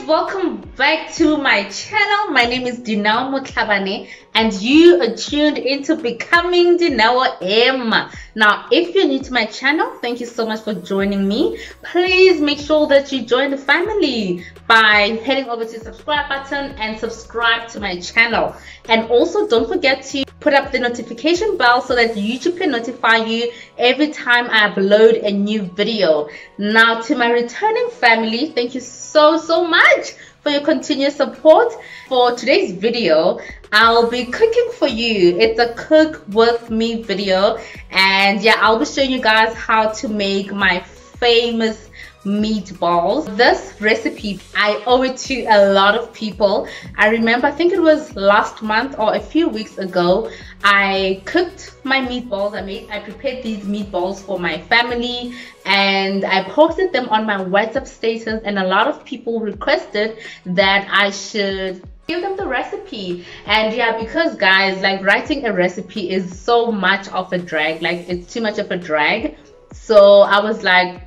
welcome back to my channel. My name is DineoM and you are tuned into becoming DineoM. Now, if you're new to my channel, thank you so much for joining me. Please make sure that you join the family by heading over to the subscribe button and subscribe to my channel. And also don't forget to put up the notification bell so that YouTube can notify you every time I upload a new video. Now, to my returning family, thank you so much for your continuous support. For today's video, I'll be cooking for you. It's a cook with me video, and yeah, I'll be showing you guys how to make my famous meatballs. This recipe, I owe it to a lot of people. I remember, I think it was last month or a few weeks ago, I cooked my meatballs. I prepared these meatballs for my family and I posted them on my WhatsApp status, and a lot of people requested that I should give them the recipe. And yeah, because guys, like, writing a recipe is so much of a drag, like it's too much of a drag. So I was like,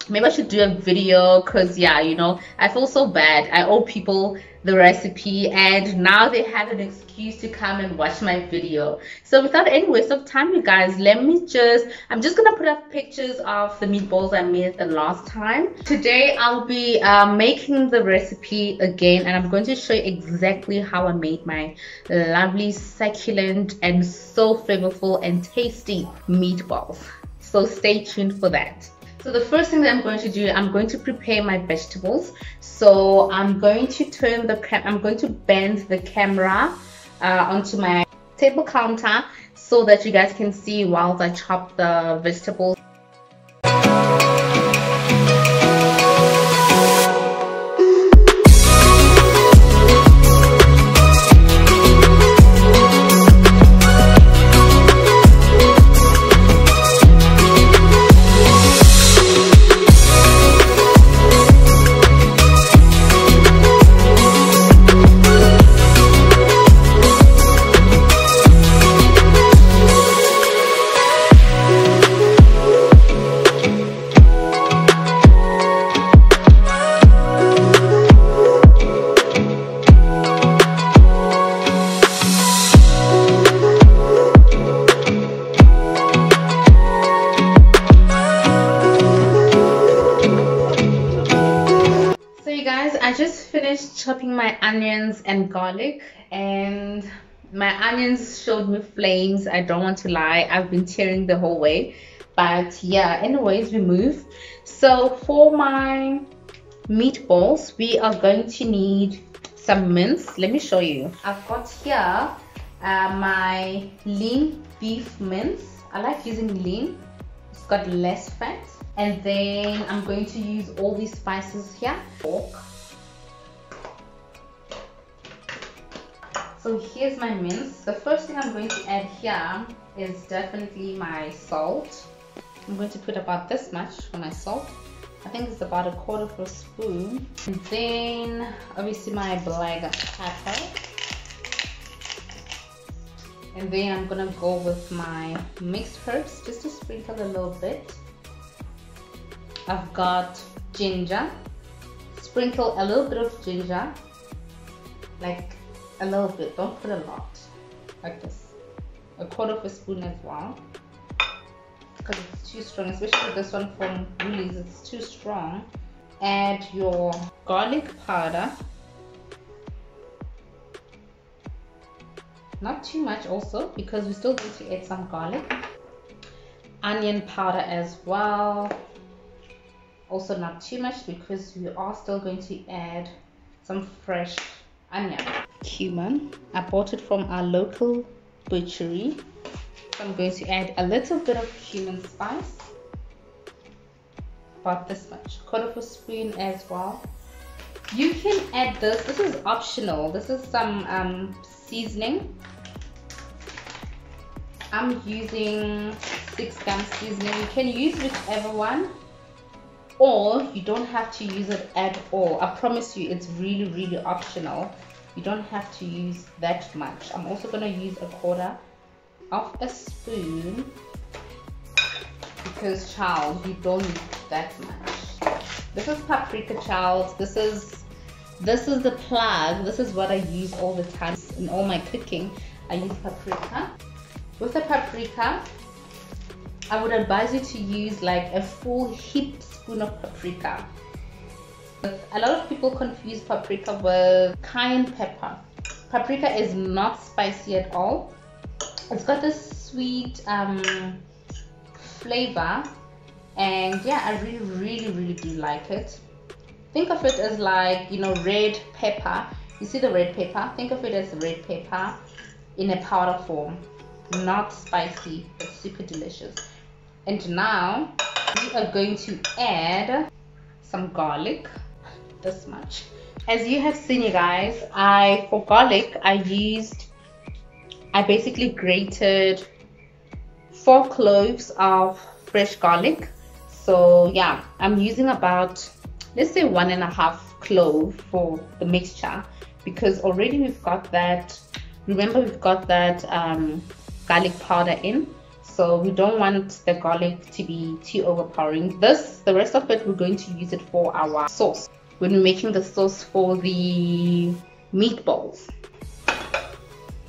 maybe I should do a video, because yeah, you know, I feel so bad. I owe people the recipe and now they have an excuse to come and watch my video. So without any waste of time, you guys, I'm just gonna put up pictures of the meatballs I made the last time. Today I'll be making the recipe again, and I'm going to show you exactly how I made my lovely, succulent and so flavorful and tasty meatballs. So stay tuned for that. So the first thing that I'm going to do, I'm going to prepare my vegetables. So I'm going to bend the camera onto my table counter so that you guys can see while I chop the vegetables. I just finished chopping my onions and garlic, and my onions showed me flames. I don't want to lie, I've been tearing the whole way, but yeah, anyways, we move. So for my meatballs, we are going to need some mince. Let me show you. I've got here my lean beef mince. I like using lean, it's got less fat. And then I'm going to use all these spices here. Pork. So here's my mince. The first thing I'm going to add here is definitely my salt. I'm going to put about this much for my salt. I think it's about 1/4 spoon. And then obviously my black pepper. And then I'm gonna go with my mixed herbs just to sprinkle a little bit. I've got ginger. Sprinkle a little bit of ginger, like a little bit, don't put a lot, like this. 1/4 spoon as well, because it's too strong, especially this one from Woolies, it's too strong. Add your garlic powder, not too much also, because we still need to add some garlic. Onion powder as well, also not too much, because we are still going to add some fresh onion. Cumin, I bought it from our local butchery. So I'm going to add a little bit of cumin spice, about this much, 1/4 spoon as well. You can add this is optional, this is some seasoning. I'm using 6-gram seasoning. You can use whichever one, or you don't have to use it at all. I promise you, it's really optional. You don't have to use that much. I'm also going to use 1/4 spoon, because child, you don't need that much. This is paprika, child. This is This is the plug. This is what I use all the time in all my cooking. I use paprika. With the paprika, I would advise you to use like a full heaped spoon of paprika. A lot of people confuse paprika with cayenne pepper. Paprika is not spicy at all. It's got this sweet flavor, and yeah, I really do like it. Think of it as like, you know, red pepper. You see the red pepper? Think of it as red pepper in a powder form. Not spicy, but super delicious. And now we are going to add some garlic. This much. As you have seen, you guys, for garlic I basically grated 4 cloves of fresh garlic. So yeah, I'm using about, let's say 1.5 clove for the mixture, because already we've got that, remember we've got that garlic powder in, so we don't want the garlic to be too overpowering. The rest of it, we're going to use it for our sauce when we're making the sauce for the meatballs.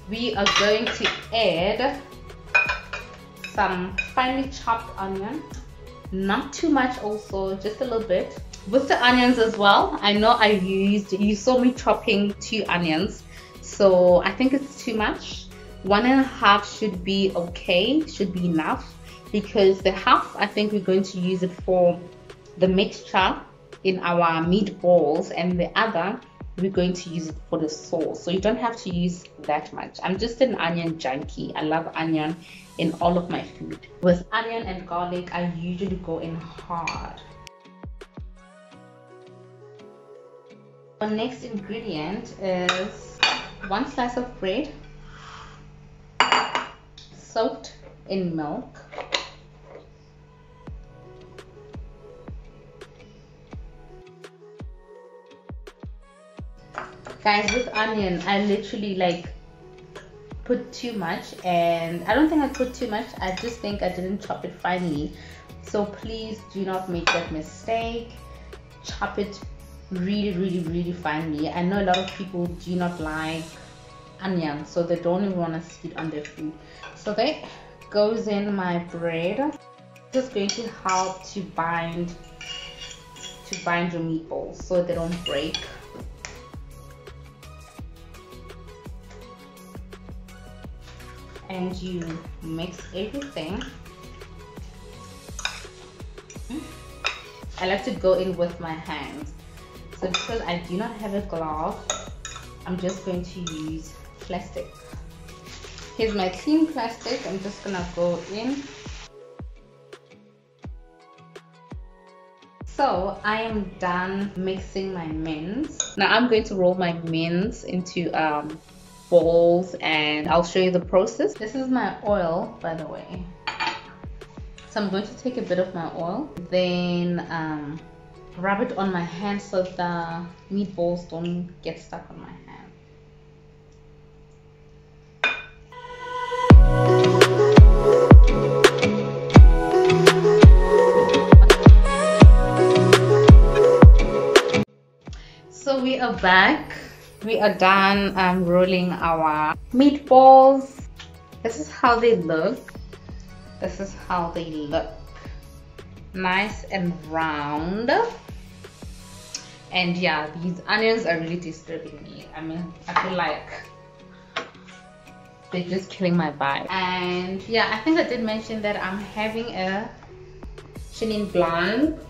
We are going to add some finely chopped onion, not too much also, just a little bit. With the onions as well, I know you saw me chopping 2 onions, so I think it's too much. 1.5 should be okay, should be enough, because the half, I think we're going to use it for the mixture in our meatballs, and the other we're going to use it for the sauce. So you don't have to use that much. I'm just an onion junkie. I love onion in all of my food. With onion and garlic, I usually go in hard. The next ingredient is 1 slice of bread soaked in milk. Guys, with onion, I literally like put too much, and I don't think I put too much. I just think I didn't chop it finely. So please do not make that mistake. Chop it really finely. I know a lot of people do not like onion, so they don't even want to see it on their food. So that goes in my bread. Just going to help to bind your meatballs so they don't break. And you mix everything. I like to go in with my hands. So because I do not have a glove, I'm just going to use plastic. Here's my clean plastic. I'm just gonna go in. So I am done mixing my mince. Now I'm going to roll my mince into balls, and I'll show you the process. This is my oil, by the way. So I'm going to take a bit of my oil, then rub it on my hand so the meatballs don't get stuck on my hand. So we are back. We are done rolling our meatballs. This is how they look. This is how they look. Nice and round. And yeah, these onions are really disturbing me. I mean, I feel like they're just killing my vibe. And yeah, I think I did mention that I'm having a Chenin Blanc.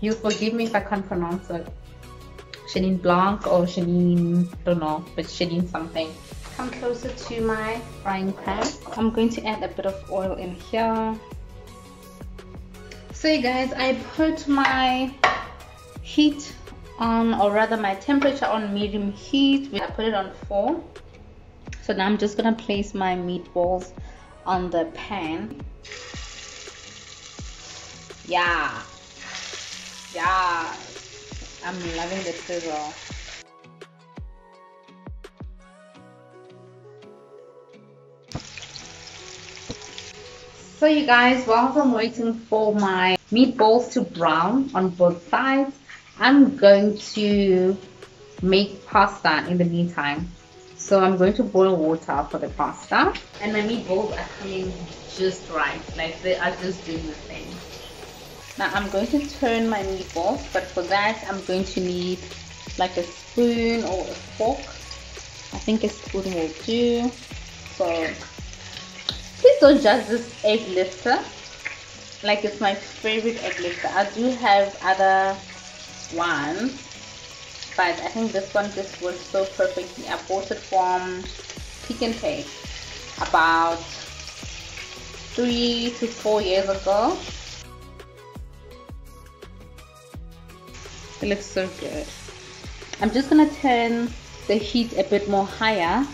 You'll forgive me if I can't pronounce it. Chenin Blanc or Chenin, I don't know, but Chenin something. Come closer to my frying pan. I'm going to add a bit of oil in here. So you guys, I put my heat on, or rather my temperature on medium heat. I put it on 4. So now I'm just gonna place my meatballs on the pan. Yeah, I'm loving the sizzle. So you guys, while I'm waiting for my meatballs to brown on both sides, I'm going to make pasta in the meantime. So I'm going to boil water for the pasta, and my meatballs are coming just right, like they are just doing the thing. Now I'm going to turn my meatballs, but for that I'm going to need like a spoon or a fork. I think a spoon will do. So please don't judge this egg lifter like it's my favorite egg lifter. I do have other ones, but I think this one just works so perfectly. I bought it from Pick and Pay about 3 to 4 years ago. It looks so good. I'm just gonna turn the heat a bit more higher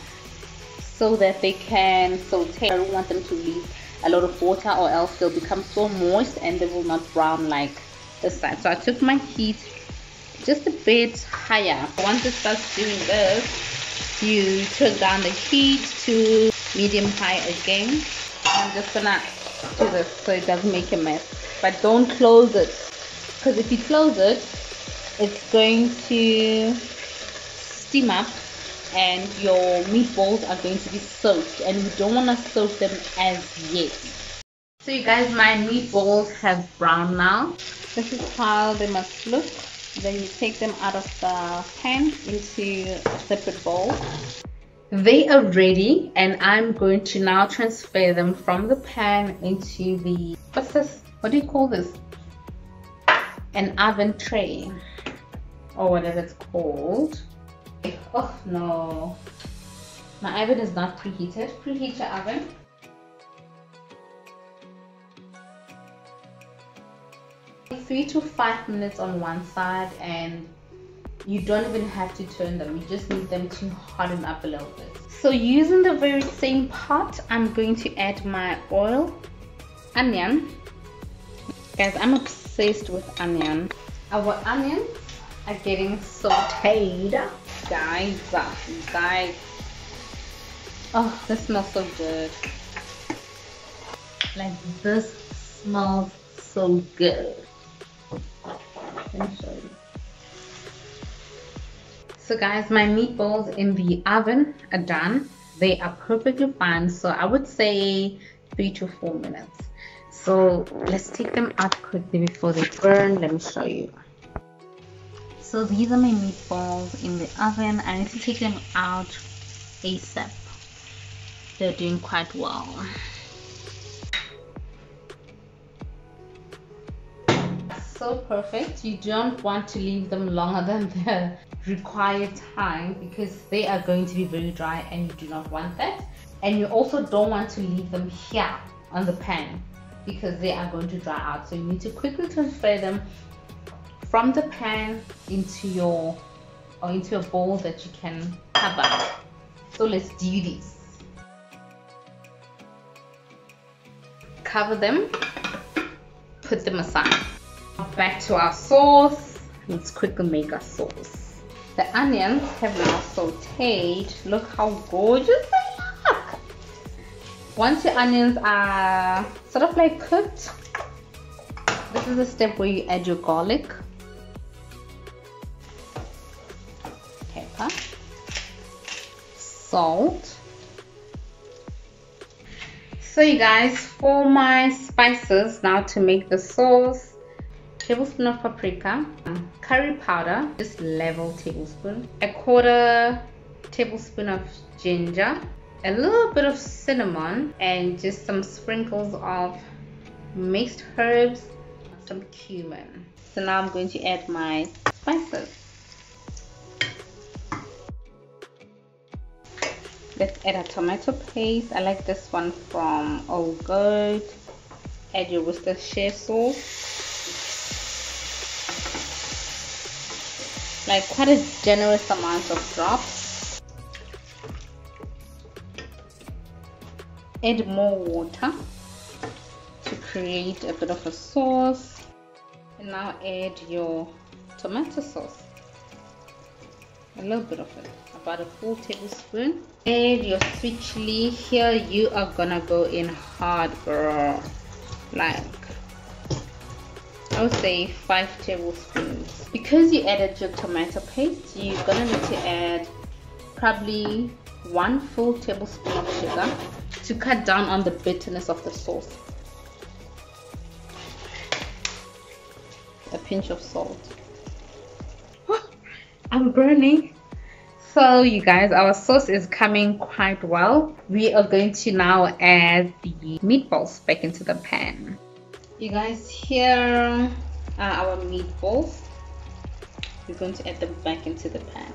so that they can saute. I don't want them to leave a lot of water, or else they'll become so moist and they will not brown like this side. So I took my heat just a bit higher. Once it starts doing this, you turn down the heat to medium high again. I'm just gonna do this so it doesn't make a mess, but don't close it, because if you close it, it's going to steam up and your meatballs are going to be soaked, and we don't want to soak them as yet. So you guys, my meatballs have browned now. This is how they must look. Then you take them out of the pan into a separate bowl. They are ready, and I'm going to now transfer them from the pan into the, what's this? What do you call this? An oven tray, or whatever it's called. Oh no, my oven is not preheated. Preheat your oven. Three to 5 minutes on one side, and you don't even have to turn them. You just need them to harden up a little bit. So using the very same pot, I'm going to add my oil, onion. Guys, I'm obsessed with onion. Our onions are getting sauteed. Guys, oh, this smells so good. Like, this smells so good. Let me show you. So guys, my meatballs in the oven are done. They are perfectly fine, so I would say 3 to 4 minutes. So let's take them out quickly before they burn. Let me show you. So these are my meatballs in the oven. I need to take them out ASAP. They're doing quite well. So perfect. You don't want to leave them longer than the required time, because they are going to be very dry and you do not want that. And you also don't want to leave them here on the pan, because they are going to dry out. So you need to quickly transfer them from the pan into your, or into a bowl that you can cover. So let's do this. Cover them, put them aside. Back to our sauce. Let's quickly make our sauce. The onions have now sauteed. Look how gorgeous they look. Once your onions are sort of like cooked, this is the step where you add your garlic, pepper, salt. So you guys, for my spices now to make the sauce: tablespoon of paprika, curry powder, just level tablespoon, a 1/4 tablespoon of ginger, a little bit of cinnamon, and just some sprinkles of mixed herbs, some cumin. So now I'm going to add my spices. Let's add a tomato paste. I like this one from LiQWYD. Add your worcestershire sauce. Like quite a generous amount of drops. Add more water to create a bit of a sauce. And now add your tomato sauce. A little bit of it, about a full tablespoon. Add your sweet chili. Here you are gonna go in hard, girl. Like, I would say 5 tablespoons. Because you added your tomato paste, you're gonna need to add probably 1 full tablespoon of sugar to cut down on the bitterness of the sauce. A pinch of salt. I'm burning. So you guys, our sauce is coming quite well. We are going to now add the meatballs back into the pan. You guys, here are our meatballs. We're going to add them back into the pan.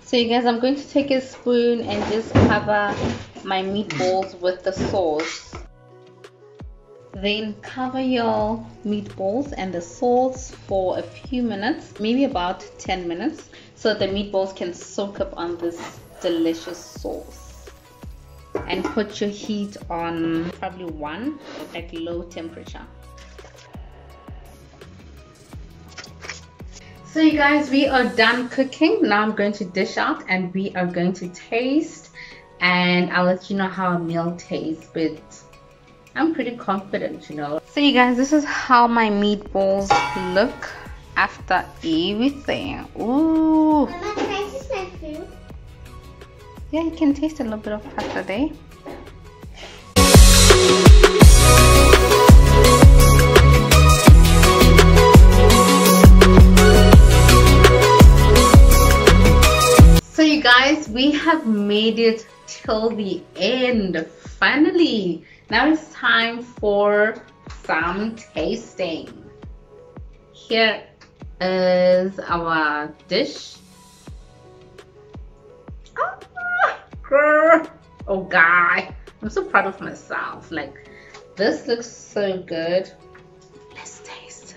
So you guys, I'm going to take a spoon and just cover my meatballs with the sauce. Then cover your meatballs and the sauce for a few minutes, maybe about 10 minutes, so the meatballs can soak up on this delicious sauce. And put your heat on probably 1 at low temperature. So you guys, we are done cooking. Now I'm going to dish out and we are going to taste, and I'll let you know how a meal tastes, but I'm pretty confident, you know. So you guys, this is how my meatballs look after everything. Ooh. Mama, can I taste my food? Yeah, you can taste a little bit of pasta there. So you guys, we have made it till the end, finally. Now it's time for some tasting. Here is our dish. Oh God, I'm so proud of myself. Like, this looks so good. Let's taste.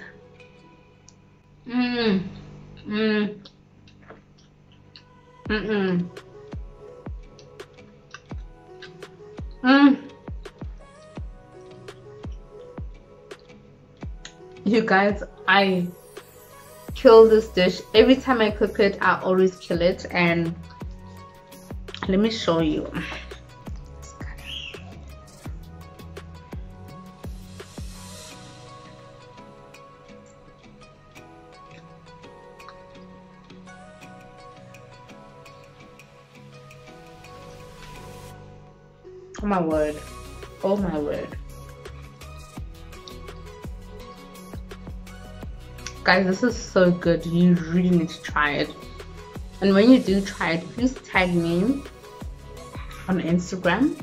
You guys, I kill this dish. Every time I cook it, I always kill it. And let me show you. Oh my word. Oh my word. Guys, this is so good. You really need to try it. And when you do try it, please tag me on Instagram.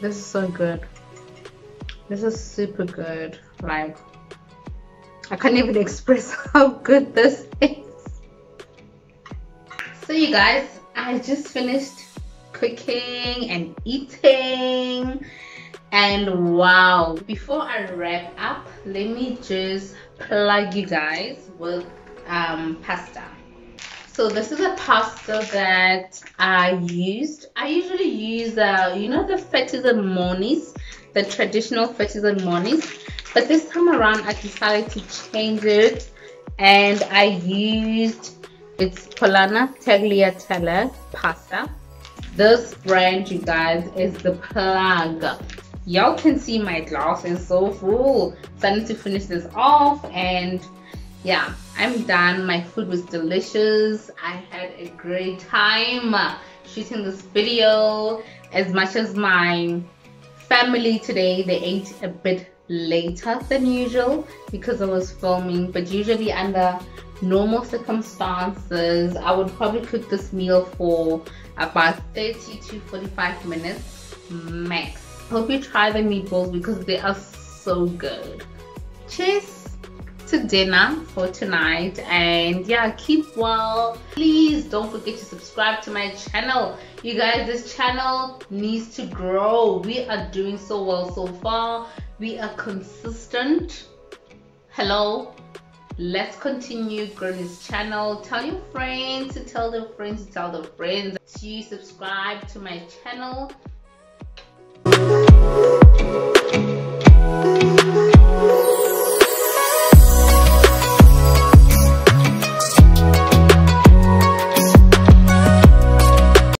This is so good. This is super good. Like, I can't even express how good this is. So you guys, I just finished cooking and eating, and wow, before I wrap up, let me just plug you guys with pasta. So this is a pasta that I used. I usually use you know, the fettuccine monis, the traditional fettuccine monis, but this time around I decided to change it, and I used it's Polana Tagliatelle pasta. This brand, you guys, is the plug. Y'all can see my glass is so full, so I need to finish this off. And yeah, I'm done. My food was delicious. I had a great time shooting this video. As much as my family today, they ate a bit later than usual because I was filming, but usually under normal circumstances I would probably cook this meal for about 30 to 45 minutes max. Hope you try the meatballs because they are so good. Cheers to dinner for tonight, and yeah, keep well. Please don't forget to subscribe to my channel. You guys, this channel needs to grow. We are doing so well so far. We are consistent. Hello, let's continue growing this channel. Tell your friends to tell their friends to tell their friends to subscribe to my channel.